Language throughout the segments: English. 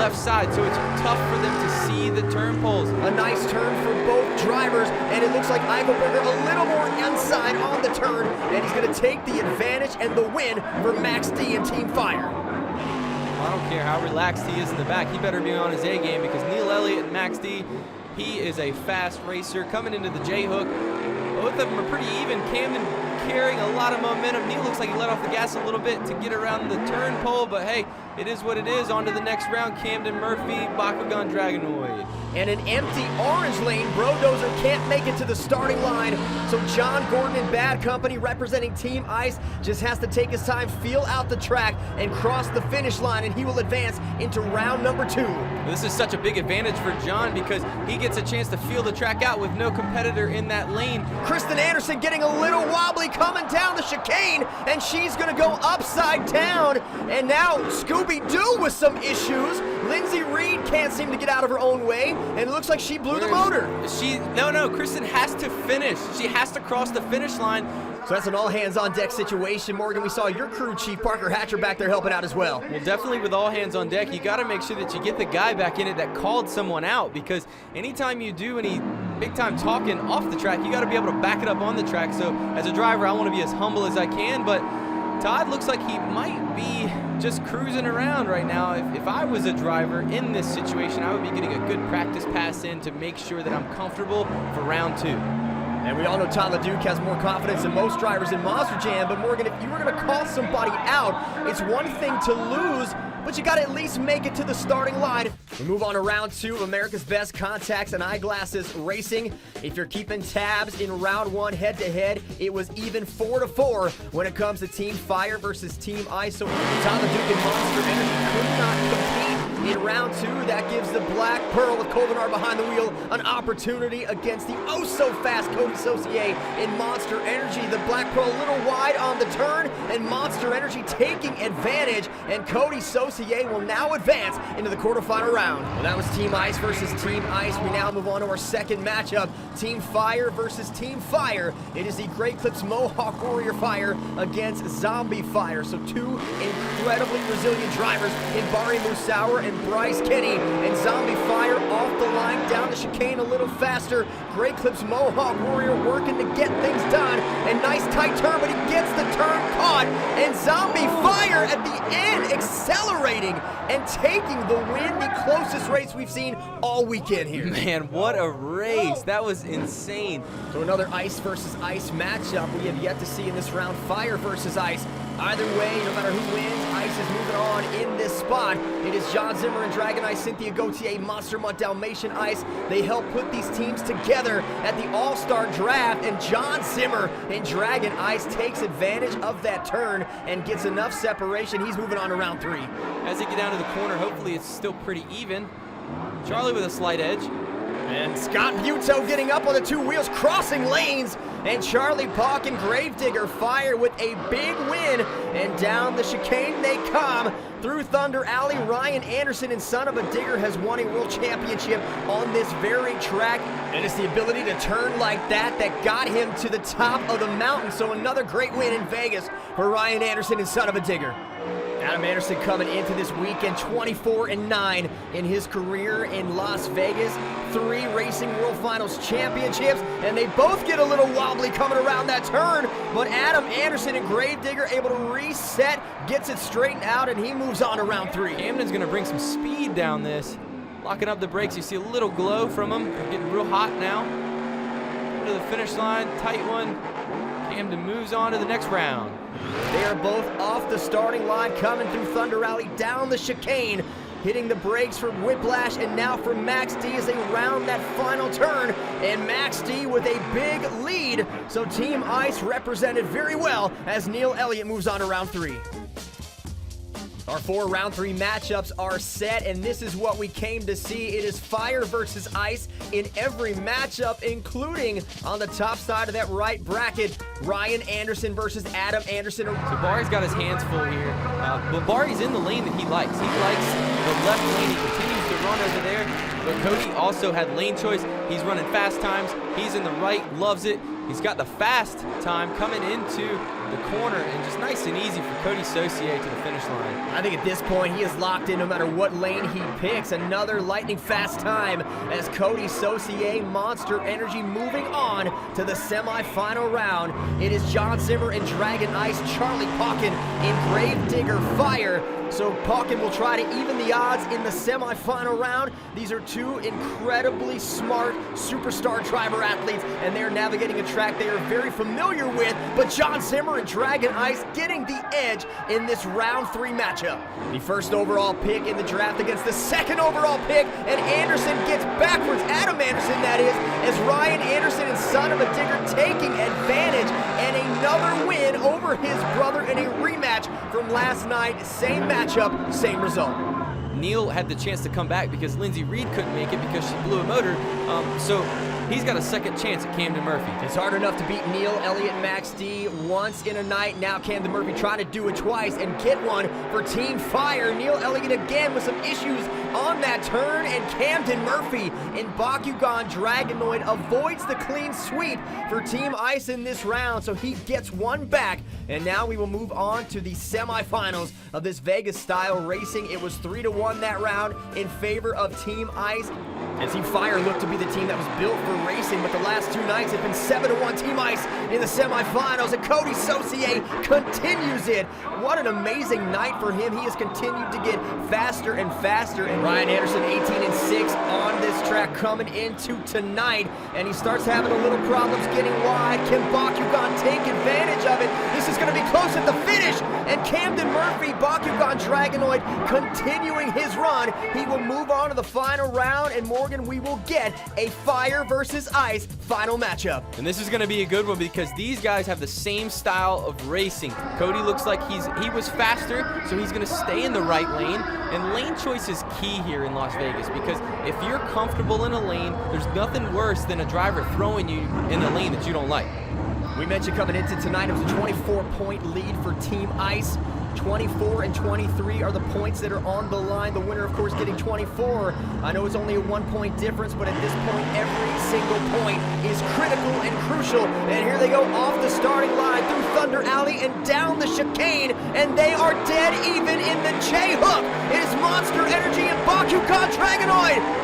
left side, so it's tough for them to see the turn poles. A nice turn for both drivers, and it looks like Eichelberger a little more inside on the turn, and he's going to take the advantage and the win for Max D and Team Fire. I don't care how relaxed he is in the back. He better be on his A game because Neil Elliott and Max D, he is a fast racer coming into the J-hook. Both of them are pretty even. Camden carrying a lot of momentum. Neil looks like he let off the gas a little bit to get around the turn pole, but hey, it is what it is. On to the next round. Camden Murphy, Bakugan Dragonoid. And an empty orange lane. Brodozer can't make it to the starting line, so John Gordon and Bad Company, representing Team Ice, just has to take his time, feel out the track, and cross the finish line, and he will advance into round number 2. This is such a big advantage for John because he gets a chance to feel the track out with no competitor in that lane. Kristen Anderson getting a little wobbly coming down the chicane, and she's going to go upside down. And now Scooby-Doo with some issues. Lindsay Reed can't seem to get out of her own way, and it looks like she blew the motor. No, Kristen has to finish. She has to cross the finish line. So that's an all-hands-on-deck situation. Morgan, we saw your crew chief, Parker Hatcher, back there helping out as well. Well, definitely with all hands on deck, you got to make sure that you get the guy back in it that called someone out, because anytime you do any big-time talking off the track, you got to be able to back it up on the track. So as a driver, I want to be as humble as I can, but Todd looks like he might be just cruising around right now. If I was a driver in this situation, I would be getting a good practice pass in to make sure that I'm comfortable for round 2. And we all know Todd LeDuc has more confidence than most drivers in Monster Jam, but Morgan, if you were going to call somebody out, it's one thing to lose, but you got to at least make it to the starting line. We move on to round 2 of America's Best Contacts and Eyeglasses Racing. If you're keeping tabs in round 1 head-to-head, it was even 4-4 when it comes to Team Fire versus Team Ice. So Todd LeDuc and Monster Energy could not compete in round 2. That gives the Black Pearl with Colvinar behind the wheel an opportunity against the oh-so-fast Cody Saucier in Monster Energy. The Black Pearl a little wide on the turn, and Monster Energy taking advantage, and Cody Saucier will now advance into the quarterfinal round. Well, that was Team Ice versus Team Ice. We now move on to our second matchup, Team Fire versus Team Fire. It is the Great Clips Mohawk Warrior Fire against Zombie Fire. So two incredibly resilient drivers in Bari Musauer and Bryce Kenny, and Zombie Fire off the line, down the chicane a little faster. Great Clips Mohawk Warrior working to get things done, and nice tight turn, but he gets the turn caught, and Zombie Fire at the end accelerating and taking the win, the closest race we've seen all weekend here. Man, what a race. That was insane. So another Ice versus Ice matchup we have yet to see in this round. Fire versus Ice. Either way, no matter who wins, Ice is moving on in this spot. It is John Zimmer and Dragon Ice, Cynthia Gauthier, Monster Mutt, Dalmatian Ice. They help put these teams together at the All-Star Draft, and John Zimmer and Dragon Ice takes advantage of that turn and gets enough separation. He's moving on to round 3. As they get down to the corner, hopefully it's still pretty even. Charlie with a slight edge. And Scott Buteau getting up on the two wheels, crossing lanes. And Charlie Bach and Gravedigger Fire with a big win. And down the chicane they come. Through Thunder Alley, Ryan Anderson and Son of a Digger has won a world championship on this very track. And it's the ability to turn like that that got him to the top of the mountain. So another great win in Vegas for Ryan Anderson and Son of a Digger. Adam Anderson coming into this weekend 24-9 in his career in Las Vegas. 3 Racing World Finals championships, and they both get a little wobbly coming around that turn, but Adam Anderson and Gravedigger able to reset, gets it straightened out, and he moves on to round 3. Camden's gonna bring some speed down this. Locking up the brakes, you see a little glow from them. They're getting real hot now. To the finish line, tight one. Camden moves on to the next round. They are both off the starting line, coming through Thunder Rally, down the chicane, hitting the brakes for Whiplash, and now for Max D as they round that final turn, and Max D with a big lead. So Team Ice represented very well as Neil Elliott moves on to round 3. Our 4 round 3 matchups are set, and this is what we came to see. It is Fire versus Ice in every matchup, including on the top side of that right bracket, Ryan Anderson versus Adam Anderson. So Bari's got his hands full here, but Bari's in the lane that he likes. He likes the left lane. He continues to run over there, but Cody also had lane choice. He's running fast times. He's in the right, loves it. He's got the fast time coming into the corner, and just nice and easy for Cody Saucier to the finish line. I think at this point, he is locked in no matter what lane he picks. Another lightning fast time as Cody Saucier, Monster Energy, moving on to the semifinal round. It is John Zimmer and Dragon Ice, Charlie Pauken in Gravedigger Fire. So Pauken will try to even the odds in the semifinal round. These are two incredibly smart superstar driver athletes, and they're navigating a track they are very familiar with. But John Zimmer and Dragon Ice getting the edge in this round 3 matchup. The first overall pick in the draft against the second overall pick, and Anderson gets backwards. Adam Anderson, that is, as Ryan Anderson and Son of a Digger taking advantage, and another win over his brother in a rematch from last night. Same matchup, same result. Neil had the chance to come back because Lindsay Reed couldn't make it because she blew a motor. So he's got a second chance at Camden Murphy. It's hard enough to beat Neil, Elliott, Max D once in a night. Now Camden Murphy trying to do it twice and get one for Team Fire. Neil Elliott again with some issues on that turn, and Camden Murphy in Bakugan Dragonoid avoids the clean sweep for Team Ice in this round, so he gets one back. And now we will move on to the semifinals of this Vegas-style racing. It was 3-1 that round in favor of Team Ice. And Team Fire looked to be the team that was built for racing, but the last 2 nights have been 7-1 Team Ice in the semifinals, and Cody Saucier continues it. What an amazing night for him. He has continued to get faster and faster, and Ryan Anderson 18-6 on this track coming into tonight, and he starts having a little problems getting wide. Can Bakugan take advantage of it? This is going to be close at the finish, and Camden Murphy, Bakugan Dragonoid, continuing his run. He will move on to the final round, and Morgan, we will get a Fire versus Ice final matchup. And this is going to be a good one because these guys have the same style of racing. Cody looks like he was faster, so he's going to stay in the right lane. And lane choice is key here in Las Vegas because if you're comfortable in a lane, there's nothing worse than a driver throwing you in a lane that you don't like. We mentioned coming into tonight, it was a 24-point lead for Team Ice. 24 and 23 are the points that are on the line. The winner, of course, getting 24. I know it's only a 1-point difference, but at this point, every single point is critical and crucial. And here they go off the starting line through Thunder Alley and down the chicane, and they are dead even in the J-hook. It is Monster Energy and Bakugan Dragonoid.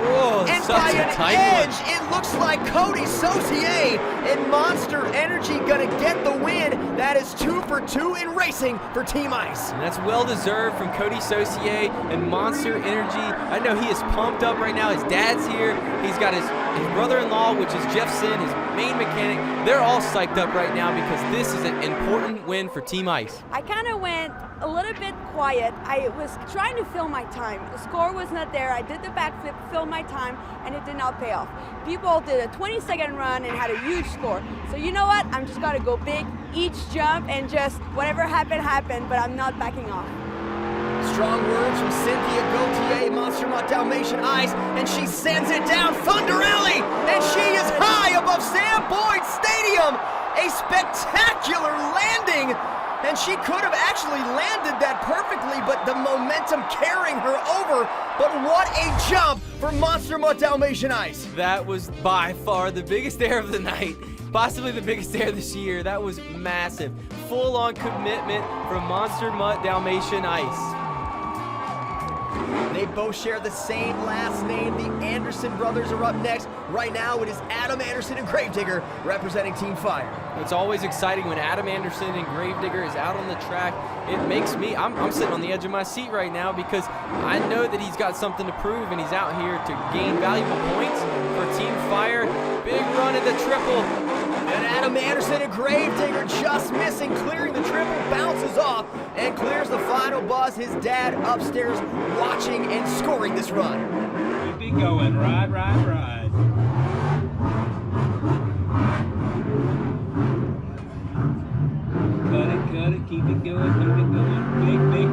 Whoa, and such by a an tight edge, one. it looks like Cody Saucier and Monster Energy gonna get the win. That is 2 for 2 in racing for Team Ice. And that's well-deserved from Cody Saucier and Monster Energy. I know he is pumped up right now. His dad's here. He's got his brother-in-law, which is Jeff Sin, his main mechanic. They're all psyched up right now because this is an important win for Team Ice. I kind of went a little bit quiet. I was trying to fill my time. The score was not there. I did the backflip, filled my time, and it did not pay off. People did a 20-second run and had a huge score. So you know what? I'm just going to go big each jump and just whatever happened, happened, but I'm not backing off. Strong words from Cynthia Gauthier, Monster Mutt Dalmatian Ice, and she sends it down Thunder Alley, and she is high above Sam Boyd Stadium. A spectacular landing, and she could have actually landed that perfectly, but the momentum carrying her over. But what a jump for Monster Mutt Dalmatian Ice. That was by far the biggest air of the night, possibly the biggest air this year. That was massive. Full-on commitment from Monster Mutt Dalmatian Ice. They both share the same last name. The Anderson brothers are up next. Right now, it is Adam Anderson and Gravedigger representing Team Fire. It's always exciting when Adam Anderson and Gravedigger is out on the track. It makes me, I'm sitting on the edge of my seat right now because I know that he's got something to prove and he's out here to gain valuable points for Team Fire. Big run at the triple. And Adam Anderson and Gravedigger just missing, clearing the triple, bounces off, and clears the final buzz. His dad upstairs watching and scoring this run. Keep it going, ride. Cut it, keep it going.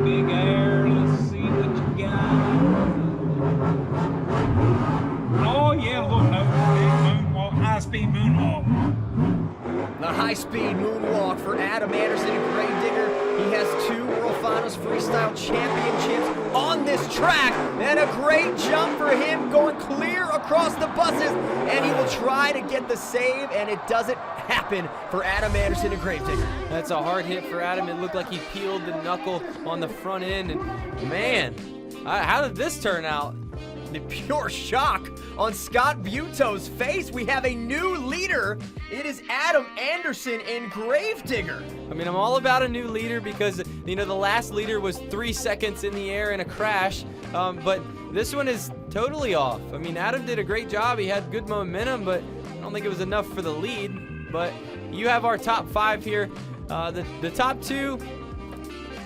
Big air, let's see what you got. Oh yeah, look, no, big moonwalk, high-speed moonwalk. The high-speed moonwalk for Adam Anderson and Gravedigger. He has 2 World Finals Freestyle Championships on this track, and a great jump for him going clear across the buses, and he will try to get the save, and it doesn't happen for Adam Anderson and Gravedigger. That's a hard hit for Adam. It looked like he peeled the knuckle on the front end, and man, how did this turn out? The pure shock on Scott Bueto's face. We have a new leader. It is Adam Anderson and Gravedigger. I mean, I'm all about a new leader because, you know, the last leader was 3 seconds in the air in a crash, but this one is totally off. I mean, Adam did a great job. He had good momentum, but I don't think it was enough for the lead. But you have our top 5 here. The top 2,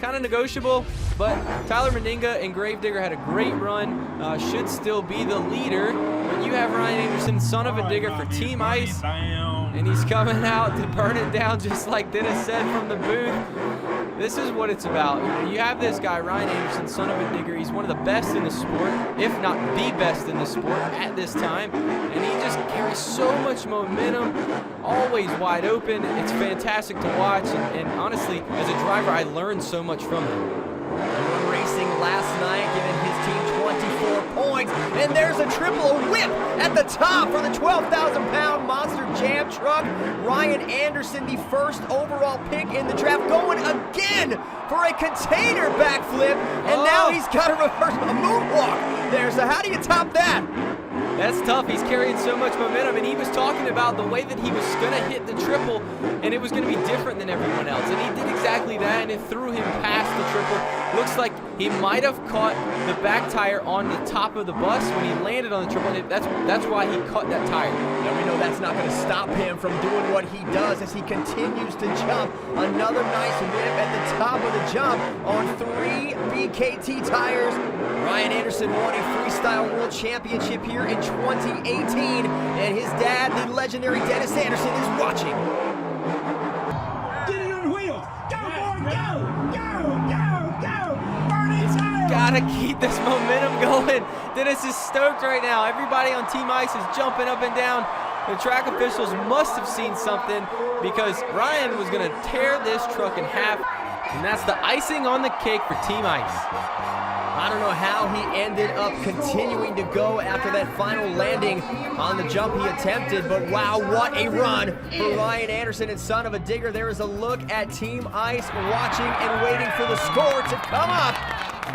kind of negotiable, but Tyler Meninga and Gravedigger had a great run, should still be the leader, but you have Ryan Anderson, son of a digger, for Team Ice, and he's coming out to burn it down just like Dennis said from the booth. This is what it's about. You have this guy, Ryan Anderson, son of a digger. He's one of the best in the sport, if not the best in the sport at this time, and he just carries so much momentum, always wide open. It's fantastic to watch, and honestly, as a driver, I learned so much from him. Racing last night, giving his team 24 points, and there's a triple whip at the top for the 12,000-pound Monster Jam truck. Ryan Anderson, the first overall pick in the draft, going again for a container backflip, and now he's got to reverse a moonwalk there. So how do you top that? That's tough. He's carrying so much momentum, and he was talking about the way that he was going to hit the triple, and it was going to be different than everyone else, and he did exactly that, and it threw him past the triple. Looks like he might have caught the back tire on the top of the bus when he landed on the triple, and that's why he caught that tire. Now we know that's not going to stop him from doing what he does as he continues to jump. Another nice whip at the top of the jump on 3 BKT tires. Ryan Anderson won a Freestyle World Championship here in 2018, and his dad, the legendary Dennis Anderson, is watching. Get it on the wheel. Go, boy, go. Burn it down. Gotta keep this momentum going. Dennis is stoked right now. Everybody on Team Ice is jumping up and down. The track officials must have seen something because Ryan was gonna tear this truck in half, and that's the icing on the cake for Team Ice. I don't know how he ended up continuing to go after that final landing on the jump he attempted, but wow, what a run for Ryan Anderson and son of a digger. There is a look at Team Ice watching and waiting for the score to come up.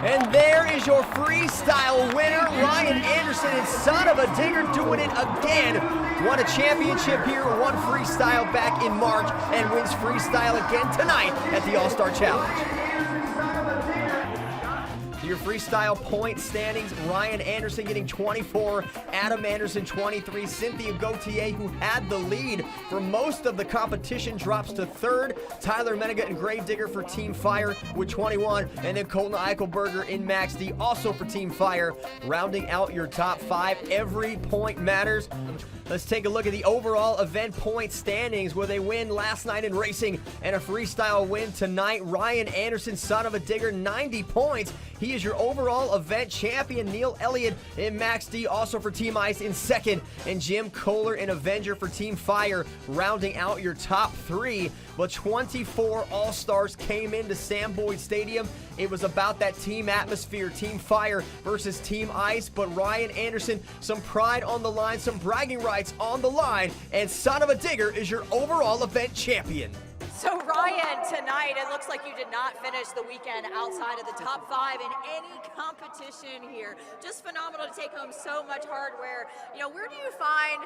And there is your freestyle winner, Ryan Anderson and son of a digger doing it again. Won a championship here, won freestyle back in March, and wins freestyle again tonight at the All-Star Challenge. Your freestyle point standings, Ryan Anderson getting 24, Adam Anderson 23, Cynthia Gauthier, who had the lead for most of the competition, drops to 3rd, Tyler Meninga and Gravedigger for Team Fire with 21, and then Colton Eichelberger in Max D also for Team Fire, rounding out your top 5. Every point matters. Let's take a look at the overall event point standings, where they win last night in racing and a freestyle win tonight. Ryan Anderson, son of a digger, 90 points. He is your overall event champion. Neil Elliott in Max D, also for Team Ice, in 2nd. And Jim Kohler in Avenger for Team Fire, rounding out your top 3. But 24 All-Stars came into Sam Boyd Stadium. It was about that team atmosphere, Team Fire versus Team Ice. But Ryan Anderson, some pride on the line, some bragging rights on the line, and son of a digger is your overall event champion. So Ryan, tonight, it looks like you did not finish the weekend outside of the top 5 in any competition here. Just phenomenal to take home so much hardware. You know, where do you find,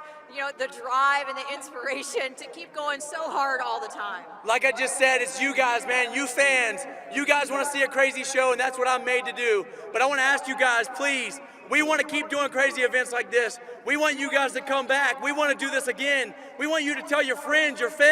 the drive and the inspiration to keep going so hard all the time? Like I just said, it's you guys, man, you fans. You guys want to see a crazy show, and that's what I'm made to do. But I want to ask you guys, please, we want to keep doing crazy events like this. We want you guys to come back. We want to do this again. We want you to tell your friends, your family.